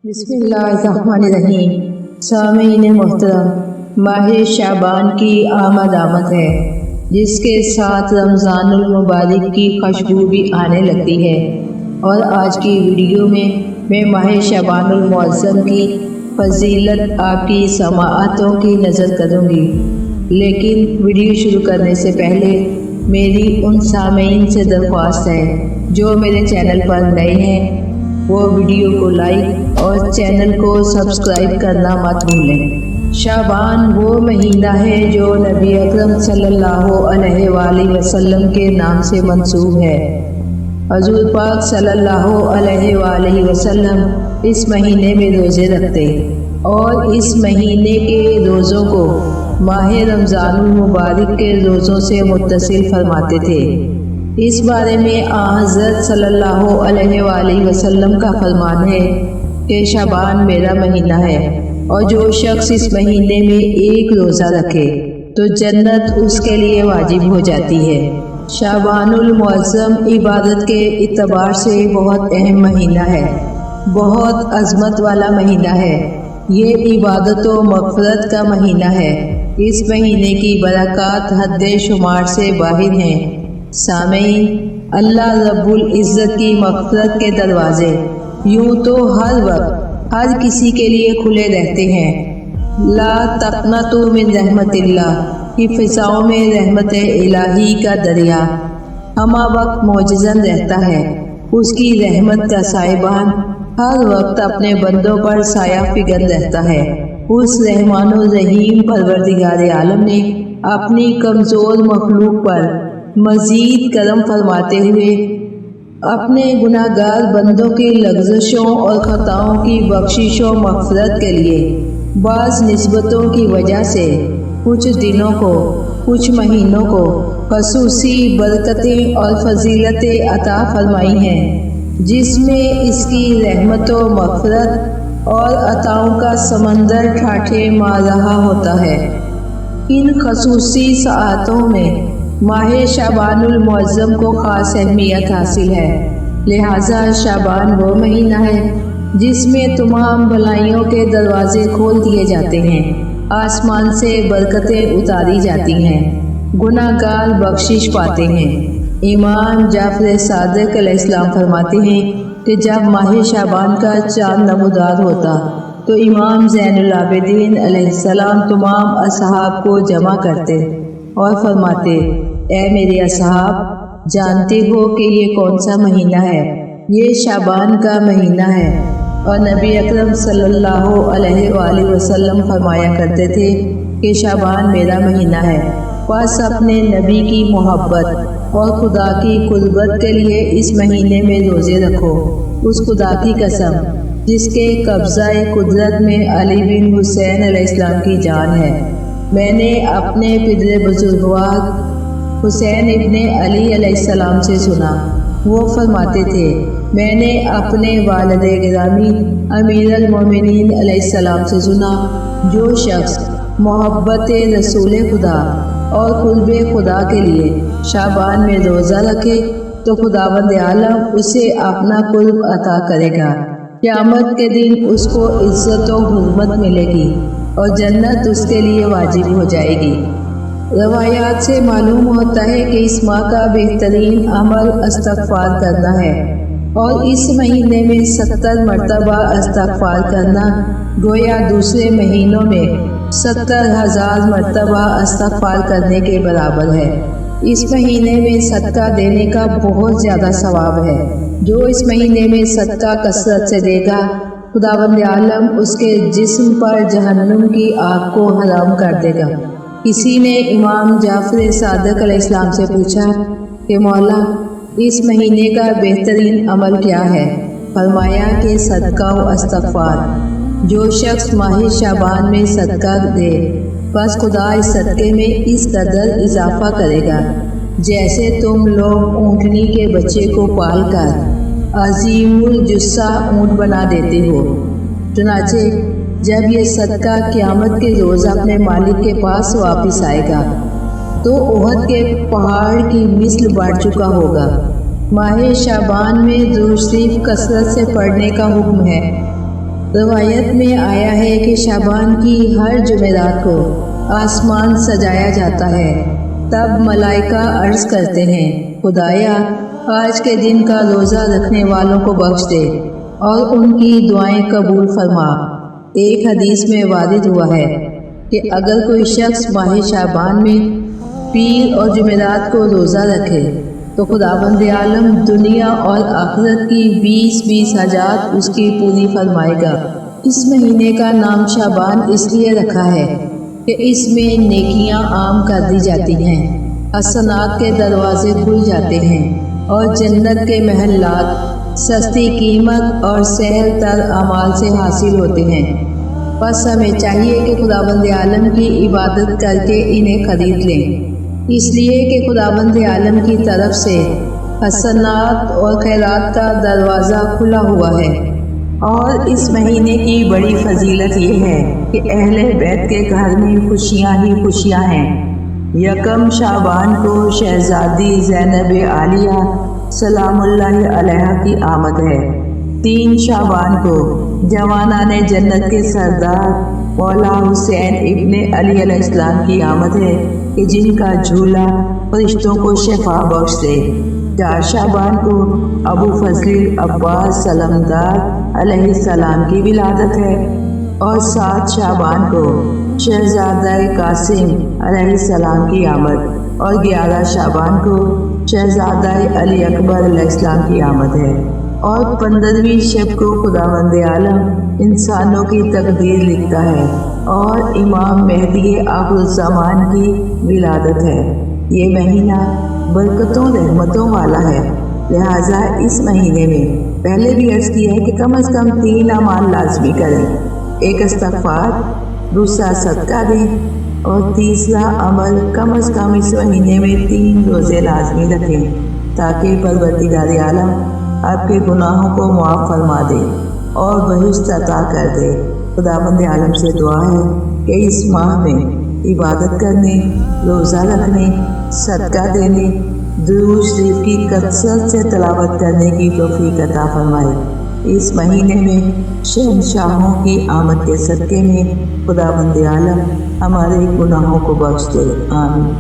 بسم اللہ الرحمن الرحیم۔ سامعین محترم، ماہ شعبان کی آمد ہے جس کے ساتھ رمضان المبارک کی خوشبو بھی آنے لگتی ہے، اور آج کی ویڈیو میں ماہ شعبان المعظم کی فضیلت آپ کی سماعتوں کی نظر کروں گی، لیکن ویڈیو شروع کرنے سے پہلے میری ان سامعین سے درخواست ہے جو میرے چینل پر نئے ہیں وہ ویڈیو کو لائک اور چینل کو سبسکرائب کرنا مت بھولیں۔ شعبان وہ مہینہ ہے جو نبی اکرم صلی اللہ علیہ وآلہ وسلم کے نام سے منسوب ہے۔ حضور پاک صلی اللہ علیہ وآلہ وسلم اس مہینے میں روزے رکھتے اور اس مہینے کے روزوں کو ماہ رمضان المبارک کے روزوں سے متصل فرماتے تھے۔ اس بارے میں حضرت صلی اللہ علیہ وآلہ وسلم کا فرمان ہے کہ شعبان میرا مہینہ ہے، اور جو شخص اس مہینے میں ایک روزہ رکھے تو جنت اس کے لیے واجب ہو جاتی ہے۔ شعبان المعظم عبادت کے اعتبار سے بہت اہم مہینہ ہے، بہت عظمت والا مہینہ ہے۔ یہ عبادت و مغفرت کا مہینہ ہے۔ اس مہینے کی برکات حد شمار سے باہر ہیں۔ سامعین، اللہ رب العزت کی مغفرت کے دروازے یوں تو ہر وقت ہر کسی کے لیے کھلے رہتے ہیں۔ لا تقنطوا من رحمت اللہ کی فضاؤں میں رحمت الہی کا دریا ہمہ وقت موجزن رہتا ہے۔ اس کی رحمت کا سائبان ہر وقت اپنے بندوں پر سایہ فگن رہتا ہے۔ اس رحمان و رحیم پروردگار عالم نے اپنی کمزور مخلوق پر مزید کرم فرماتے ہوئے اپنے گناہ گار بندوں کی لغزشوں اور خطاؤں کی بخشش و مغفرت کے لیے بعض نسبتوں کی وجہ سے کچھ دنوں کو، کچھ مہینوں کو خصوصی برکتیں اور فضیلتیں عطا فرمائی ہیں، جس میں اس کی رحمت و مغفرت اور عطاؤں کا سمندر ٹھاٹھے مار رہا ہوتا ہے۔ ان خصوصی ساعتوں میں ماہ شعبان المعظم کو خاص اہمیت حاصل ہے، لہٰذا شعبان وہ مہینہ ہے جس میں تمام بھلائیوں کے دروازے کھول دیے جاتے ہیں، آسمان سے برکتیں اتاری جاتی ہیں، گناہ گار بخشش پاتے ہیں۔ امام جعفر صادق علیہ السلام فرماتے ہیں کہ جب ماہ شعبان کا چاند نمودار ہوتا تو امام زین العابدین علیہ السلام تمام اصحاب کو جمع کرتے اور فرماتے، اے میرے اصحاب، جانتے ہو کہ یہ کون سا مہینہ ہے؟ یہ شعبان کا مہینہ ہے۔ اور نبی اکرم صلی اللہ علیہ وآلہ وسلم فرمایا کرتے تھے کہ شعبان میرا مہینہ ہے، بس اپنے نبی کی محبت اور خدا کی قربت کے لیے اس مہینے میں روزے رکھو۔ اس خدا کی قسم جس کے قبضہ قدرت میں علی بن حسین علیہ السلام کی جان ہے، میں نے اپنے پدر بزرگوار حسین ابن علی علیہ السلام سے سنا، وہ فرماتے تھے، میں نے اپنے والد گرامی امیر المومنین علیہ السلام سے سنا، جو شخص محبت رسول خدا اور قرب خدا کے لیے شعبان میں روزہ رکھے تو خداوند عالم اسے اپنا قرب عطا کرے گا۔ قیامت کے دن اس کو عزت و حرمت ملے گی اور جنت اس کے لیے واجب ہو جائے گی۔ روایات سے معلوم ہوتا ہے کہ اس ماہ کا بہترین عمل استغفار کرنا ہے، اور اس مہینے میں 70 مرتبہ استغفار کرنا گویا دوسرے مہینوں میں 70,000 مرتبہ استغفار کرنے کے برابر ہے۔ اس مہینے میں صدقہ دینے کا بہت زیادہ ثواب ہے۔ جو اس مہینے میں صدقہ کثرت سے دے گا، خداوند عالم اس کے جسم پر جہنم کی آگ کو حرام کر دے گا۔ کسی نے امام جعفر صادق علیہ السلام سے پوچھا کہ مولا، اس مہینے کا بہترین عمل کیا ہے؟ فرمایا کہ صدقہ و استغفار۔ جو شخص ماہ شعبان میں صدقہ دے، بس خدا اس صدقے میں اس قدر اضافہ کرے گا جیسے تم لوگ اونٹنی کے بچے کو پال کر عظیم الجثہ اونٹ بنا دیتے ہو۔ چنانچہ جب یہ صدقہ قیامت کے روز اپنے مالک کے پاس واپس آئے گا تو احد کے پہاڑ کی مثل بڑھ چکا ہوگا۔ ماہ شعبان میں درود شریف کثرت سے پڑھنے کا حکم ہے۔ روایت میں آیا ہے کہ شعبان کی ہر جمعرات کو آسمان سجایا جاتا ہے۔ تب ملائکہ عرض کرتے ہیں، خدایا آج کے دن کا روزہ رکھنے والوں کو بخش دے اور ان کی دعائیں قبول فرما۔ ایک حدیث میں وارد ہوا ہے کہ اگر کوئی شخص ماہ شعبان میں پیر اور جمعرات کو روزہ رکھے تو خداوند عالم دنیا اور آخرت کی 20 حاجات اس کی پوری فرمائے گا۔ اس مہینے کا نام شعبان اس لیے رکھا ہے کہ اس میں نیکیاں عام کر دی جاتی ہیں، حسنات کے دروازے کھل جاتے ہیں اور جنت کے محلات سستی قیمت اور سہل تر اعمال سے حاصل ہوتے ہیں۔ بس ہمیں چاہیے کہ خداوند عالم کی عبادت کر کے انہیں خرید لیں، اس لیے کہ خداوند عالم کی طرف سے حسنات اور خیرات کا دروازہ کھلا ہوا ہے۔ اور اس مہینے کی بڑی فضیلت یہ ہے کہ اہل بیت کے گھر میں خوشیاں ہی خوشیاں ہیں۔ یکم شعبان کو شہزادی زینب عالیہ سلام اللہ علیہا کی آمد ہے۔ 3 شعبان کو جوانان جنت کے سردار مولا حسین ابن علی علیہ السلام کی آمد ہے کہ جن کا جھولا فرشتوں کو شفا بخش دے۔ 4 شعبان کو ابو فضل عباس سلمدار علیہ السلام کی ولادت ہے اور 7 شعبان کو شہزادہ قاسم علیہ السلام کی آمد اور 11 شعبان کو شہزادہ علی اکبر علیہ السلام کی آمد ہے اور 15ویں شب کو خداوند عالم انسانوں کی تقدیر لکھتا ہے اور امام مہدی آخر الزمان کی ولادت ہے۔ یہ مہینہ برکتوں رحمتوں والا ہے، لہٰذا اس مہینے میں پہلے بھی عرض کیا ہے کہ کم از کم 3 اعمال لازمی کریں۔ 1 استغفار، دوسرا صدقہ دیں اور تیسرا عمل کم از کم اس مہینے میں 3 روزے لازمی رکھیں تاکہ پروردگار عالم آپ کے گناہوں کو معاف فرما دے اور بہشت عطا کر دے۔ خداوند عالم سے دعا ہے کہ اس ماہ میں عبادت کرنے، روزہ رکھنے، صدقہ دینے، درود شریف کی کثرت سے تلاوت کرنے کی توفیق عطا فرمائے۔ اس مہینے میں شہنشاہوں کی آمد کے صدقے میں خداوند عالم ہمارے گناہوں کو بخش دے، آمین۔